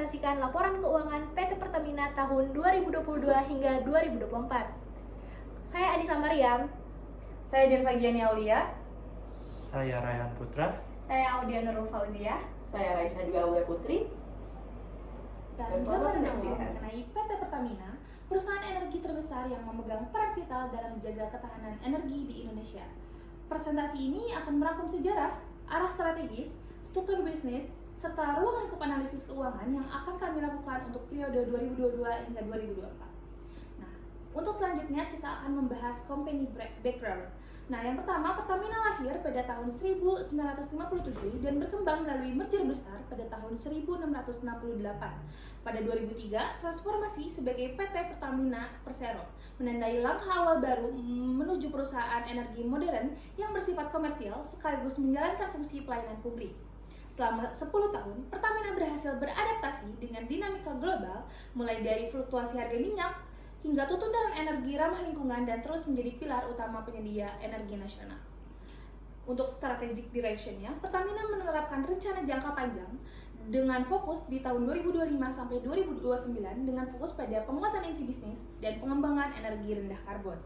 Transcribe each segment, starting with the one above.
mempresentasikan laporan keuangan PT Pertamina tahun 2022 hingga 2024. Saya Anissa Mariam. Saya Dirvagiani Aulia. Saya Raihan Putra. Saya Audia Nurul Fauzia. Saya Raisa Dwi Aulia Putri. Dan gambaran mengenai PT Pertamina, perusahaan energi terbesar yang memegang peran vital dalam menjaga ketahanan energi di Indonesia. Presentasi ini akan merangkum sejarah, arah strategis, struktur bisnis, serta ruang lingkup analisis keuangan yang akan kami lakukan untuk periode 2022 hingga 2024. Nah, untuk selanjutnya kita akan membahas company background. Nah, yang pertama, Pertamina lahir pada tahun 1957 dan berkembang melalui merger besar pada tahun 1668. Pada 2003, transformasi sebagai PT Pertamina Persero menandai langkah awal baru menuju perusahaan energi modern yang bersifat komersial sekaligus menjalankan fungsi pelayanan publik. Selama 10 tahun, Pertamina berhasil beradaptasi dengan dinamika global, mulai dari fluktuasi harga minyak, hingga tuntutan energi ramah lingkungan dan terus menjadi pilar utama penyedia energi nasional. Untuk strategic direction-nya, Pertamina menerapkan rencana jangka panjang dengan fokus di tahun 2025 sampai 2029 dengan fokus pada penguatan inti bisnis dan pengembangan energi rendah karbon.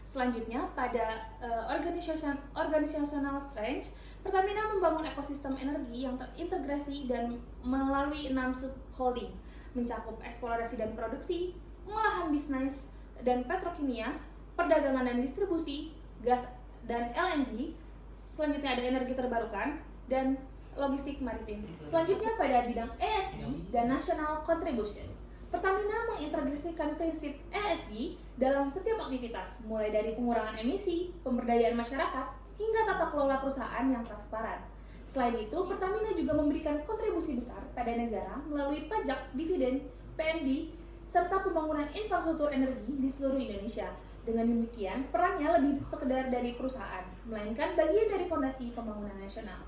Selanjutnya, pada organizational strength, Pertamina membangun ekosistem energi yang terintegrasi dan melalui 6 subholding, mencakup eksplorasi dan produksi, pengolahan bisnis dan petrokimia, perdagangan dan distribusi, gas dan LNG, selanjutnya ada energi terbarukan, dan logistik maritim. Selanjutnya pada bidang ESG dan National Contribution. Pertamina mengintegrasikan prinsip ESG dalam setiap aktivitas, mulai dari pengurangan emisi, pemberdayaan masyarakat, hingga tata kelola perusahaan yang transparan. Selain itu, Pertamina juga memberikan kontribusi besar pada negara melalui pajak, dividen, PNB, serta pembangunan infrastruktur energi di seluruh Indonesia. Dengan demikian, perannya lebih sekedar dari perusahaan, melainkan bagian dari fondasi pembangunan nasional.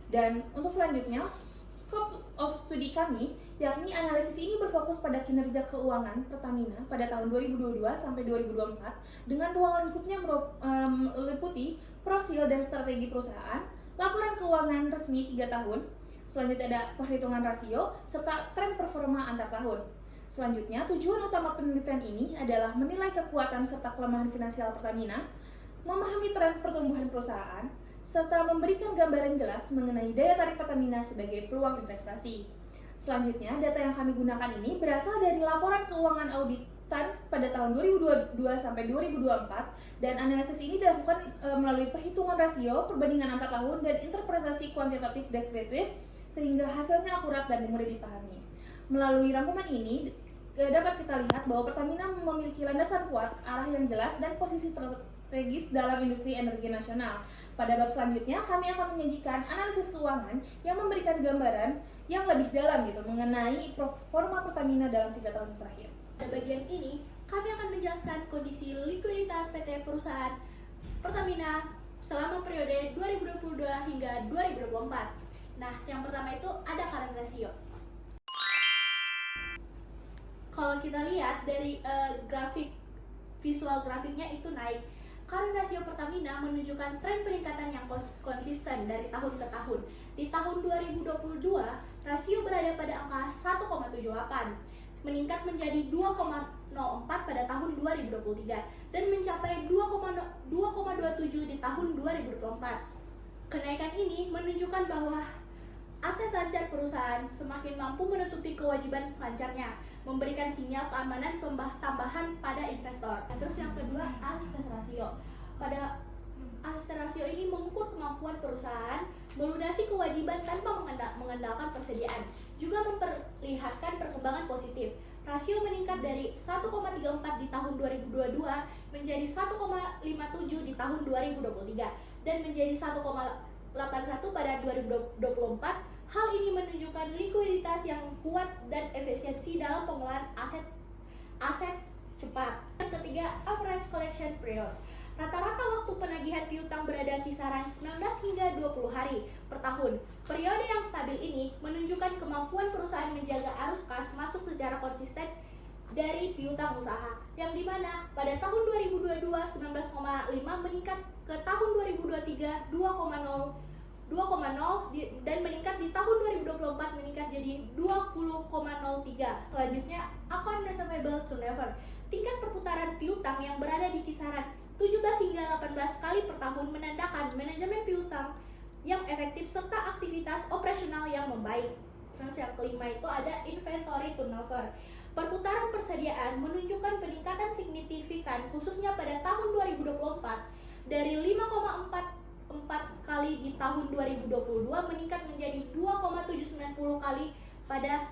Dan untuk selanjutnya, scope of study kami, yakni analisis ini berfokus pada kinerja keuangan Pertamina pada tahun 2022 sampai 2024 dengan ruang lingkupnya meliputi profil dan strategi perusahaan, laporan keuangan resmi 3 tahun, selanjutnya ada perhitungan rasio, serta tren performa antar tahun. Selanjutnya, tujuan utama penelitian ini adalah menilai kekuatan serta kelemahan finansial Pertamina, memahami tren pertumbuhan perusahaan, serta memberikan gambaran jelas mengenai daya tarik Pertamina sebagai peluang investasi. Selanjutnya, data yang kami gunakan ini berasal dari laporan keuangan auditan pada tahun 2022 sampai 2024 dan analisis ini dilakukan melalui perhitungan rasio, perbandingan antar tahun, dan interpretasi kuantitatif deskriptif sehingga hasilnya akurat dan mudah dipahami. Melalui rangkuman ini dapat kita lihat bahwa Pertamina memiliki landasan kuat, arah yang jelas, dan posisi strategis dalam industri energi nasional. Pada bab selanjutnya, kami akan menyajikan analisis keuangan yang memberikan gambaran yang lebih dalam mengenai performa Pertamina dalam 3 tahun terakhir. Pada bagian ini, kami akan menjelaskan kondisi likuiditas PT perusahaan Pertamina selama periode 2022 hingga 2024. Nah, yang pertama itu ada current ratio. Kalau kita lihat dari visual grafiknya itu naik. Current ratio Pertamina menunjukkan tren peningkatan yang konsisten dari tahun ke tahun. Di tahun 2022, rasio berada pada angka 1,78, meningkat menjadi 2,04 pada tahun 2023 dan mencapai 2,27 di tahun 2024. Kenaikan ini menunjukkan bahwa aset lancar perusahaan semakin mampu menutupi kewajiban lancarnya, memberikan sinyal keamanan tambahan pada investor. Terus yang kedua, aset rasio. Pada aset rasio ini mengukur kemampuan perusahaan melunasi kewajiban tanpa mengandalkan persediaan, juga memperlihatkan perkembangan positif. Rasio meningkat dari 1,34 di tahun 2022 menjadi 1,57 di tahun 2023 dan menjadi 1,81 pada 2024. Hal ini menunjukkan likuiditas yang kuat dan efisiensi dalam pengolahan aset cepat. Yang ketiga, average collection period. Rata-rata waktu penagihan piutang berada kisaran 19 hingga 20 hari per tahun. Periode yang stabil ini menunjukkan kemampuan perusahaan menjaga arus kas masuk secara konsisten dari piutang usaha, yang dimana pada tahun 2022 19,5 meningkat ke tahun 2023 2,02 dan meningkat di tahun 2024 meningkat jadi 20,03. Selanjutnya, account receivable turnover. Tingkat perputaran piutang yang berada di kisaran 17 hingga 18 kali per tahun menandakan manajemen piutang yang efektif serta aktivitas operasional yang membaik. Terus yang kelima itu ada inventory turnover. Perputaran persediaan menunjukkan peningkatan signifikan khususnya pada tahun 2024 dari 5,44 kali di tahun 2022 meningkat menjadi 2,790 kali pada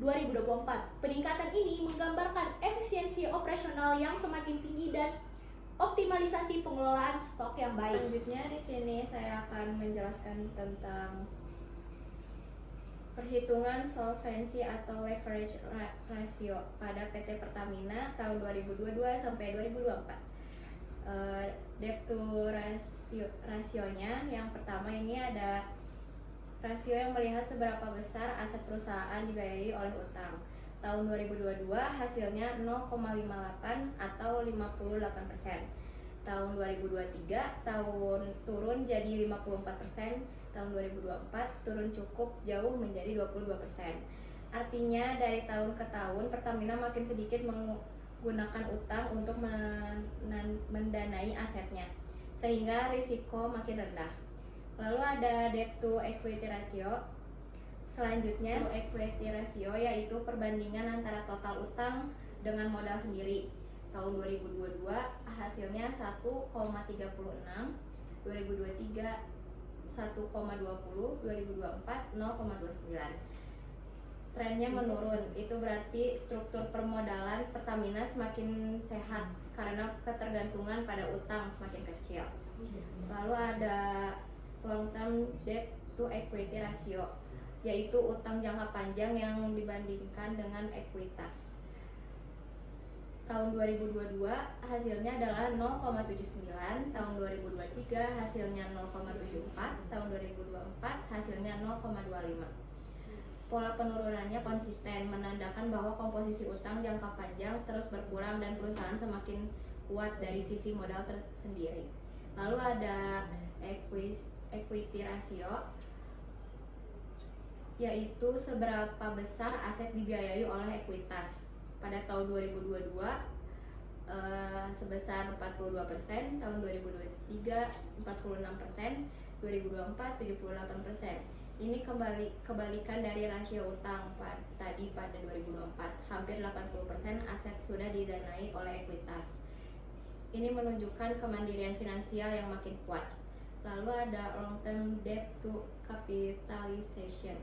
2024. Peningkatan ini menggambarkan efisiensi operasional yang semakin tinggi dan optimalisasi pengelolaan stok yang baik. Selanjutnya di sini saya akan menjelaskan tentang perhitungan solvency atau leverage ratio pada PT Pertamina tahun 2022 sampai 2024. Debt to rasionya yang pertama ini ada rasio yang melihat seberapa besar aset perusahaan dibiayai oleh utang. Tahun 2022 hasilnya 0,58 atau 58%. Tahun 2023 turun jadi 54%. Tahun 2024 turun cukup jauh menjadi 22%. Artinya dari tahun ke tahun Pertamina makin sedikit menggunakan utang untuk mendanai asetnya, sehingga risiko makin rendah. Lalu ada debt to equity ratio. Selanjutnya equity ratio yaitu perbandingan antara total utang dengan modal sendiri. Tahun 2022 hasilnya 1,36, 2023 1,20, 2024 0,29. Trennya menurun, itu berarti struktur permodalan Pertamina semakin sehat karena ketergantungan pada utang semakin kecil. Lalu ada long term debt to equity ratio, yaitu utang jangka panjang yang dibandingkan dengan ekuitas. Tahun 2022 hasilnya adalah 0,79, tahun 2023 hasilnya 0,74, tahun 2024 hasilnya 0,25. Pola penurunannya konsisten, menandakan bahwa komposisi utang jangka panjang terus berkurang dan perusahaan semakin kuat dari sisi modal tersendiri. Lalu ada equity ratio, yaitu seberapa besar aset dibiayai oleh ekuitas. Pada tahun 2022 sebesar 42%, tahun 2023 46%, 2024 78%. Ini kebalikan dari rasio utang tadi pada 2024. Hampir 80% aset sudah didanai oleh ekuitas. Ini menunjukkan kemandirian finansial yang makin kuat. Lalu ada long term debt to capitalization,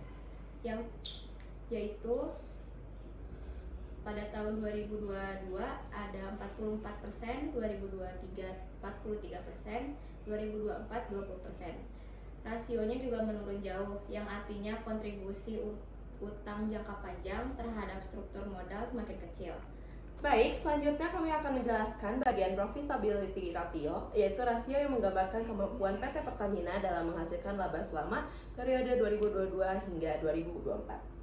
yaitu pada tahun 2022 ada 44%, 2023 43%, 2024 20%. Rasionya juga menurun jauh, yang artinya kontribusi utang jangka panjang terhadap struktur modal semakin kecil. Baik, selanjutnya kami akan menjelaskan bagian profitability ratio, yaitu rasio yang menggambarkan kemampuan PT Pertamina dalam menghasilkan laba selama periode 2022 hingga 2024.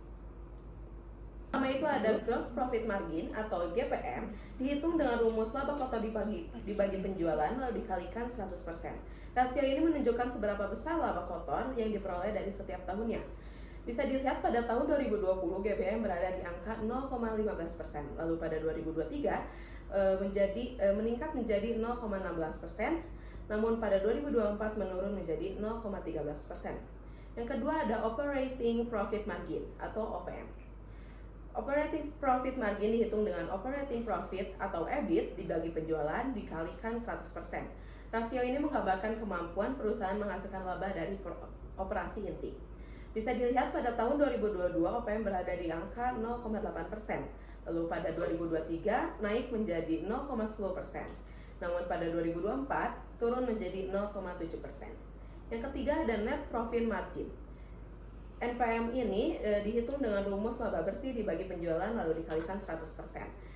Pertama itu ada gross profit margin atau GPM, dihitung dengan rumus laba kotor dibagi penjualan lalu dikalikan 100%. Rasio ini menunjukkan seberapa besar laba kotor yang diperoleh dari setiap tahunnya. Bisa dilihat pada tahun 2020 GPM berada di angka 0,15%, lalu pada 2023 meningkat menjadi 0,16%, namun pada 2024 menurun menjadi 0,13%. Yang kedua ada operating profit margin atau OPM. Operating profit margin dihitung dengan operating profit atau EBIT dibagi penjualan dikalikan 100%. Rasio ini menggambarkan kemampuan perusahaan menghasilkan laba dari operasi inti. Bisa dilihat pada tahun 2022 OPM berada di angka 0,8%, lalu pada 2023 naik menjadi 0,10%, namun pada 2024 turun menjadi 0,7%. Yang ketiga ada net profit margin. NPM ini dihitung dengan rumus laba bersih dibagi penjualan lalu dikalikan 100%.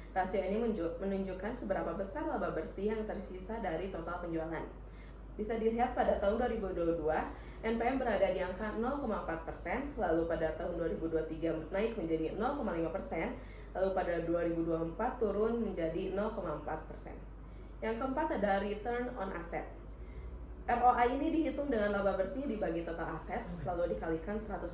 Rasio ini menunjukkan seberapa besar laba bersih yang tersisa dari total penjualan. Bisa dilihat pada tahun 2022, NPM berada di angka 0,4%, lalu pada tahun 2023 naik menjadi 0,5%, lalu pada 2024 turun menjadi 0,4%. Yang keempat ada return on asset. ROA ini dihitung dengan laba bersih dibagi total aset, lalu dikalikan 100%.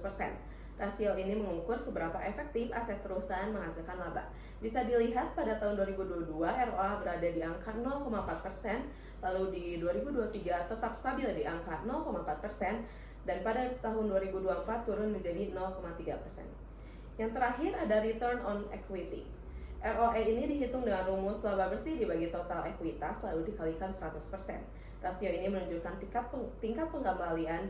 Rasio ini mengukur seberapa efektif aset perusahaan menghasilkan laba. Bisa dilihat pada tahun 2022 ROA berada di angka 0,4%, lalu di 2023 tetap stabil di angka 0,4%, dan pada tahun 2024 turun menjadi 0,3%. Yang terakhir ada return on equity. ROE ini dihitung dengan rumus laba bersih dibagi total ekuitas lalu dikalikan 100%. Rasio ini menunjukkan tingkat pengembalian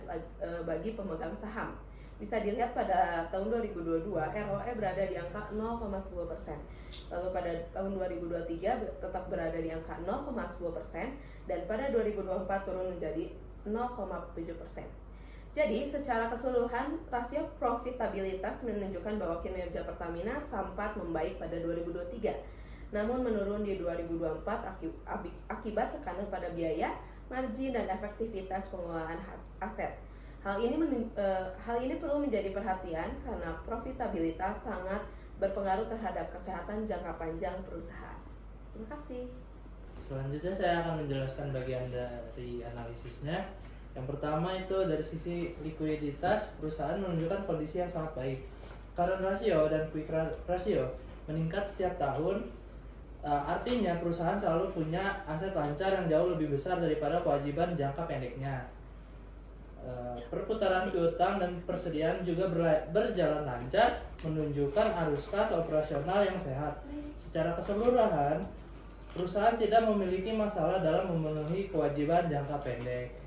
bagi pemegang saham. Bisa dilihat pada tahun 2022 ROE berada di angka 0,10%. Lalu pada tahun 2023 tetap berada di angka 0,10% dan pada 2024 turun menjadi 0,7%. Jadi, secara keseluruhan, rasio profitabilitas menunjukkan bahwa kinerja Pertamina sempat membaik pada 2023, namun menurun di 2024 akibat tekanan pada biaya, margin, dan efektivitas pengelolaan aset. Hal ini perlu menjadi perhatian karena profitabilitas sangat berpengaruh terhadap kesehatan jangka panjang perusahaan. Terima kasih. Selanjutnya saya akan menjelaskan bagian dari analisisnya. Yang pertama itu dari sisi likuiditas, perusahaan menunjukkan kondisi yang sangat baik. Current ratio dan quick ratio meningkat setiap tahun. Artinya perusahaan selalu punya aset lancar yang jauh lebih besar daripada kewajiban jangka pendeknya. Perputaran piutang dan persediaan juga berjalan lancar, menunjukkan arus kas operasional yang sehat. Secara keseluruhan, perusahaan tidak memiliki masalah dalam memenuhi kewajiban jangka pendek.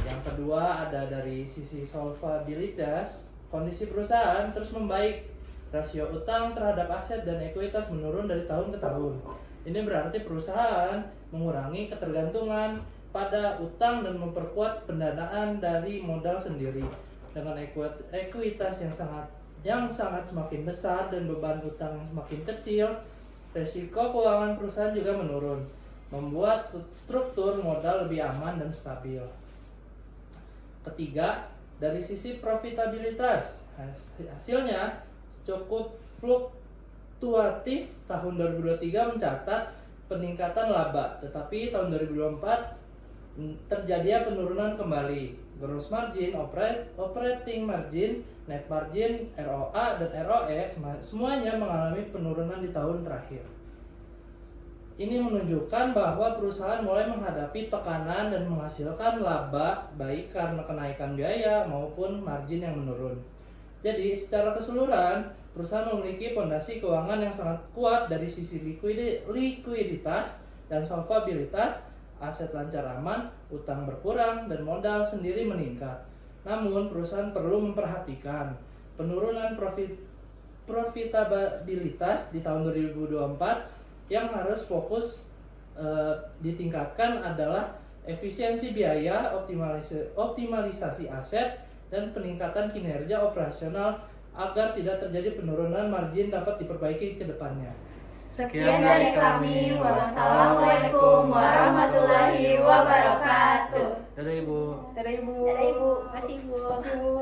Yang kedua ada dari sisi solvabilitas, kondisi perusahaan terus membaik. Rasio utang terhadap aset dan ekuitas menurun dari tahun ke tahun. Ini berarti perusahaan mengurangi ketergantungan pada utang dan memperkuat pendanaan dari modal sendiri. Dengan ekuitas yang sangat semakin besar dan beban utang yang semakin kecil, resiko keuangan perusahaan juga menurun, membuat struktur modal lebih aman dan stabil. Ketiga, dari sisi profitabilitas, hasilnya cukup fluktuatif. Tahun 2023 mencatat peningkatan laba, tetapi tahun 2024 terjadi penurunan kembali. Gross margin, operating margin, net margin, ROA, dan ROE semuanya mengalami penurunan di tahun terakhir. Ini menunjukkan bahwa perusahaan mulai menghadapi tekanan dan menghasilkan laba baik karena kenaikan biaya maupun margin yang menurun. Jadi, secara keseluruhan, perusahaan memiliki fondasi keuangan yang sangat kuat dari sisi likuiditas dan solvabilitas, aset lancar aman, utang berkurang, dan modal sendiri meningkat. Namun, perusahaan perlu memperhatikan penurunan profitabilitas di tahun 2024. Yang harus fokus ditingkatkan adalah efisiensi biaya, optimalisasi aset, dan peningkatan kinerja operasional agar tidak terjadi penurunan margin dapat diperbaiki ke depannya. Sekian dari kami. Wassalamualaikum warahmatullahi wabarakatuh. Dadah Ibu. Dadah Ibu. Dadah Ibu, makasih Ibu. Ibu.